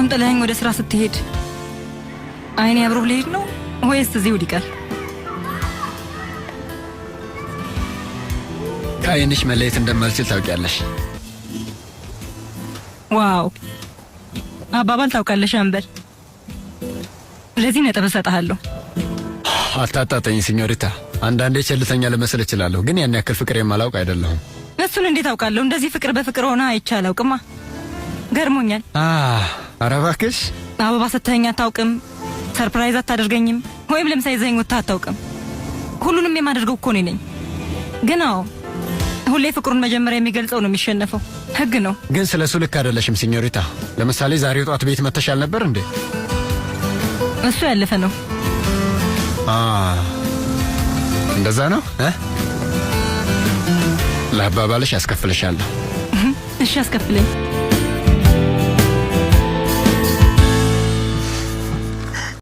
አሁን ጥለኸኝ ወደ ስራ ስትሄድ አይኔ አብሮ ሊሄድ ነው ወይስ እዚሁ ይቀር? ከአይንሽ መለየት እንደማልችል ታውቂያለሽ። ዋው አባባል ታውቃለሽ አንበል። ለዚህ ነጥብ እሰጥሃለሁ። አታጣጠኝ ሲኞሪታ። አንዳንዴ ቸልተኛ ልመስል እችላለሁ፣ ግን ያን ያክል ፍቅር የማላውቅ አይደለሁም። እሱን እንዴት አውቃለሁ? እንደዚህ ፍቅር በፍቅር ሆነ አይቼ አላውቅማ። ገርሞኛል። ኧረ እባክሽ። አበባ ሰጥተኸኝ አታውቅም፣ ሰርፕራይዝ አታደርገኝም፣ ወይም ለምሳ ይዘኸኝ ወጥተህ አታውቅም። ሁሉንም የማደርገው እኮ እኔ ነኝ። ግን አዎ ሁሌ ፍቅሩን መጀመሪያ የሚገልጸው ነው የሚሸነፈው። ህግ ነው። ግን ስለሱ ልክ አይደለሽም ሲኞሪታ። ለምሳሌ ዛሬ ጧት ቤት መተሻል ነበር እንዴ? እሱ ያለፈ ነው። እንደዛ ነው። ለአባባልሽ ያስከፍልሻለሁ። እሺ አስከፍለኝ።